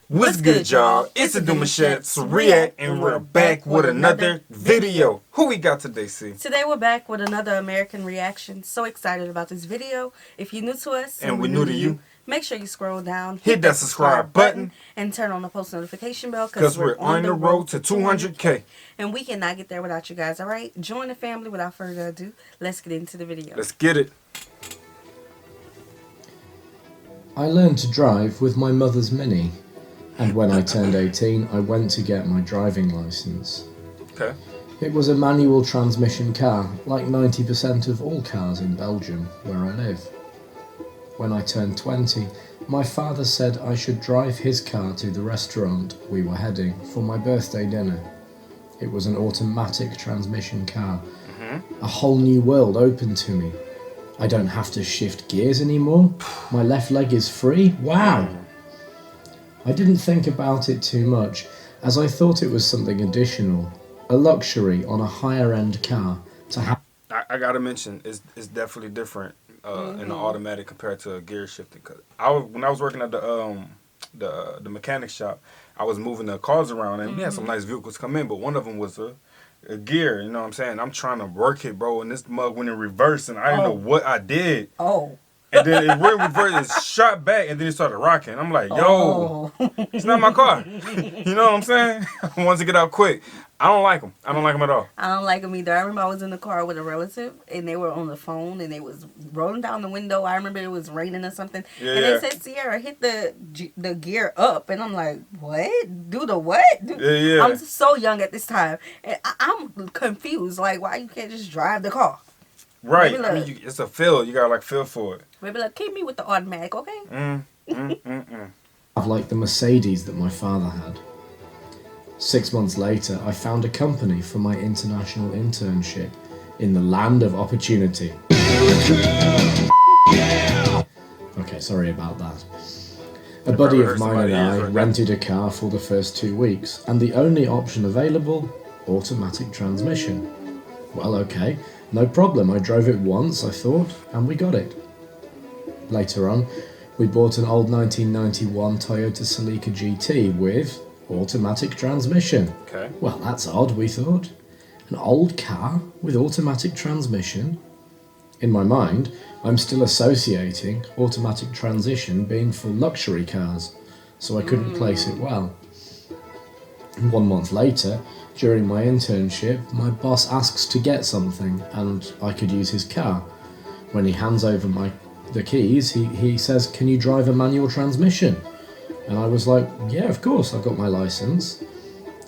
What's good, y'all? It's the Demouchet REACT, and we're back with another video. Who we got today, C? Today we're back with another American reaction. So excited about this video. If you're new to us And we're new to you, make sure you scroll down, hit that subscribe button, and turn on the post notification bell because we're on the road to 200K. And we cannot get there without you guys, alright? Join the family. Without further ado, let's get into the video. Let's get it. I learned to drive with my mother's Mini, and when I turned 18 I went to get my driving licence. Okay. It was a manual transmission car, like 90% of all cars in Belgium, where I live. When I turned 20, my father said I should drive his car to the restaurant we were heading for my birthday dinner. It was an automatic transmission car. A whole new world opened to me. I don't have to shift gears anymore. My left leg is free. Wow! I didn't think about it too much, as I thought it was something additional, a luxury on a higher end car to have. I gotta mention, it's definitely different in the automatic compared to a gear shifting. Cause when I was working at the mechanic shop, I was moving the cars around, and we had some nice vehicles come in, but one of them was a gear, you know what I'm saying? I'm trying to work it, bro, and this mug went in reverse, and I didn't know what I did. And then it went reverse, it shot back, and then it started rocking. I'm like, yo, it's not my car. You know what I'm saying? I wanted to get out quick. I don't like them. I don't like them at all. I don't like them either. I remember I was in the car with a relative, and they were on the phone, and they was rolling down the window. I remember it was raining or something. Yeah, and they said, Sierra, hit the gear up. And I'm like, what? Do the what? Yeah. I'm so young at this time. And I'm confused. Like, why you can't just drive the car? Right. I mean, it's a feel. You gotta, like, feel for it. Maybe, like, keep me with the automatic, okay? Like the Mercedes that my father had. 6 months later, I found a company for my international internship in the land of opportunity. Okay, sorry about that. A buddy of mine and I rented a car for the first 2 weeks, and the only option available, automatic transmission. Well, okay, no problem. I drove it once, I thought, and we got it. Later on, we bought an old 1991 Toyota Celica GT with automatic transmission. Okay. Well, that's odd, we thought. An old car with automatic transmission? In my mind, I'm still associating automatic transition being for luxury cars, so I couldn't place it well. 1 month later, during my internship, my boss asks to get something, and I could use his car. When he hands over the keys, he says, "Can you drive a manual transmission?" And I was like, "Yeah, of course, I've got my license."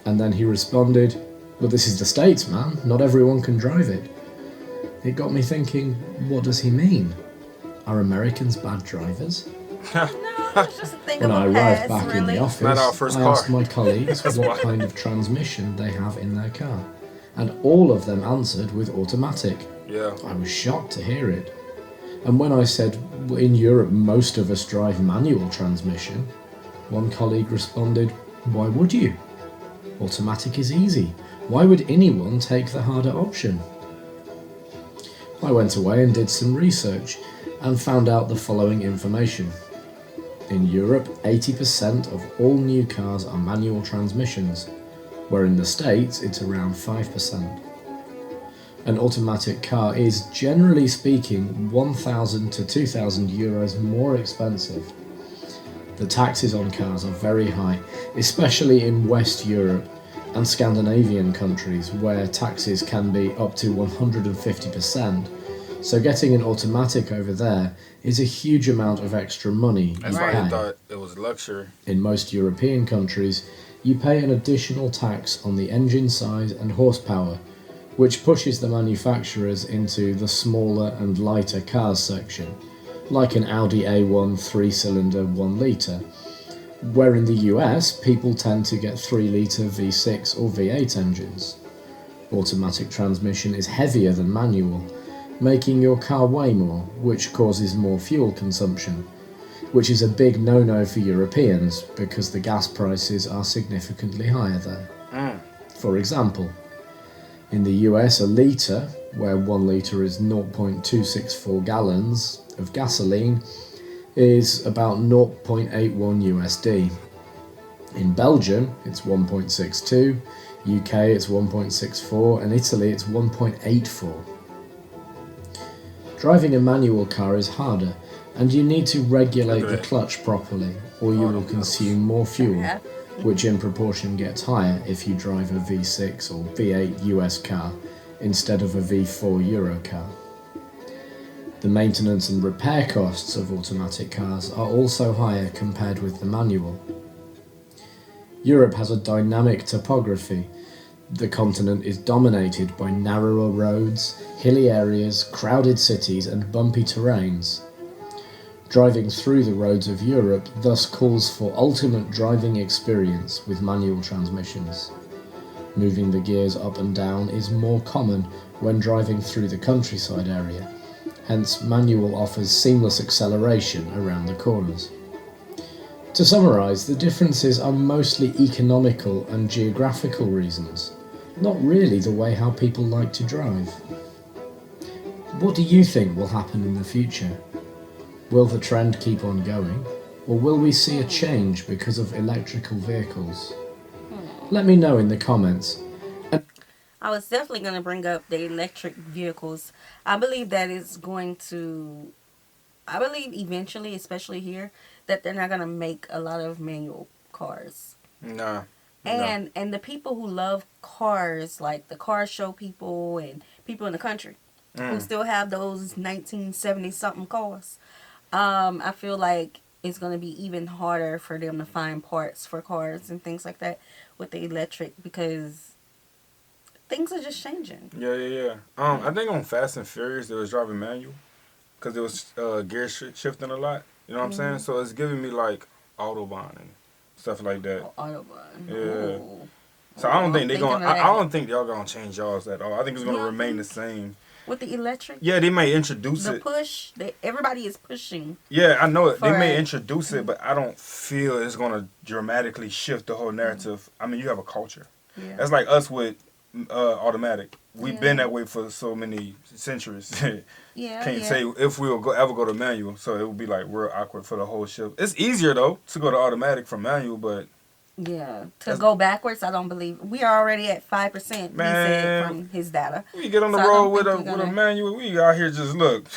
And then he responded, "Well, this is the States, man. Not everyone can drive it." It got me thinking, what does he mean? Are Americans bad drivers? No, it's just a thing When of I a arrived past, back really. in the office, Not our first I car. asked my colleagues what kind of transmission they have in their car. And all of them answered with automatic. Yeah. I was shocked to hear it. And when I said, "Well, in Europe most of us drive manual transmission," one colleague responded, "Why would you? Automatic is easy. Why would anyone take the harder option?" I went away and did some research and found out the following information. In Europe, 80% of all new cars are manual transmissions, where in the States it's around 5%. An automatic car is, generally speaking, 1,000 to 2,000 euros more expensive. The taxes on cars are very high, especially in West Europe and Scandinavian countries, where taxes can be up to 150%. So getting an automatic over there is a huge amount of extra money That's you why pay. I thought it was luxury. In most European countries, you pay an additional tax on the engine size and horsepower, which pushes the manufacturers into the smaller and lighter cars section, like an Audi A1 3-cylinder 1 litre, where in the US people tend to get 3-litre V6 or V8 engines. Automatic transmission is heavier than manual, making your car weigh more, which causes more fuel consumption, which is a big no-no for Europeans because the gas prices are significantly higher there. For example, in the US, a litre, where 1 litre is 0.264 gallons of gasoline, is about 0.81 USD. In Belgium, it's 1.62, UK it's 1.64, and Italy it's 1.84. Driving a manual car is harder, and you need to regulate the clutch properly, or you will consume more fuel, which in proportion gets higher if you drive a V6 or V8 US car instead of a V4 Euro car. The maintenance and repair costs of automatic cars are also higher compared with the manual. Europe has a dynamic topography. The continent is dominated by narrower roads, hilly areas, crowded cities and bumpy terrains. Driving through the roads of Europe thus calls for ultimate driving experience with manual transmissions. Moving the gears up and down is more common when driving through the countryside area, hence manual offers seamless acceleration around the corners. To summarise, the differences are mostly economical and geographical reasons, not really the way how people like to drive. What do you think will happen in the future? Will the trend keep on going, or will we see a change because of electrical vehicles? Let me know in the comments. I was definitely going to bring up the electric vehicles. I believe that it's going to, I believe eventually, especially here, that they're not going to make a lot of manual cars. Nah. And the people who love cars, like the car show people and people in the country who still have those 1970 something cars, I feel like it's going to be even harder for them to find parts for cars and things like that with the electric, because things are just changing. Yeah. I think on Fast and Furious they was driving manual because it was gear shifting a lot. You know what I'm saying? So it's giving me like Autobahn and stuff like that. Oh, Autobahn. Yeah. Ooh. So I don't think I'm thinking I don't think y'all gonna change y'all at all. I think it's gonna remain the same. With the electric? Yeah, they may introduce the it. push. Everybody is pushing. Yeah, I know it. They may introduce it, but I don't feel it's gonna dramatically shift the whole narrative. I mean, you have a culture. Yeah. That's like us with automatic. We've been that way for so many centuries. Can't say if we will ever go to manual, so it would be like real awkward for the whole ship. It's easier though to go to automatic from manual, but to go backwards, I don't believe. We are already at 5%. He said from his data. We get on the road with a manual. We out here just look.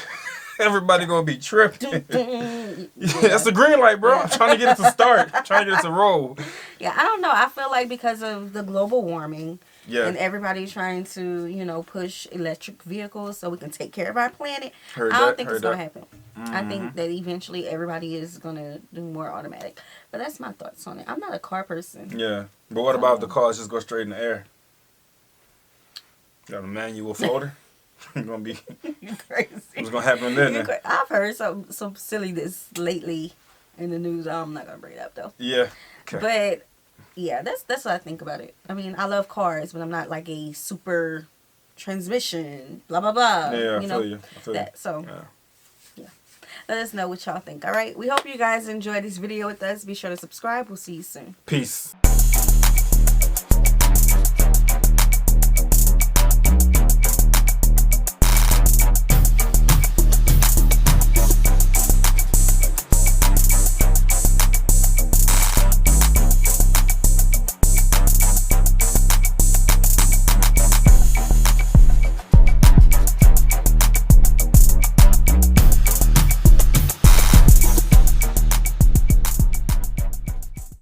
Everybody gonna be tripping. That's the green light, bro. I'm trying to get it to start. I'm trying to get it to roll. Yeah, I don't know. I feel like because of the global warming. Yeah. And everybody's trying to, push electric vehicles so we can take care of our planet. I don't think it's going to happen. I think that eventually everybody is going to do more automatic. But that's my thoughts on it. I'm not a car person. Yeah. But what about if the cars just go straight in the air? Got a manual floater? You're going to be... You're crazy. What's going to happen then? I've heard some silliness lately in the news. I'm not going to bring it up, though. Yeah. Okay. But... yeah, that's what I think about it. I mean, I love cars, but I'm not like a super transmission, blah, blah, blah. Yeah, I feel you. So, yeah. Let us know what y'all think, all right? We hope you guys enjoyed this video with us. Be sure to subscribe. We'll see you soon. Peace.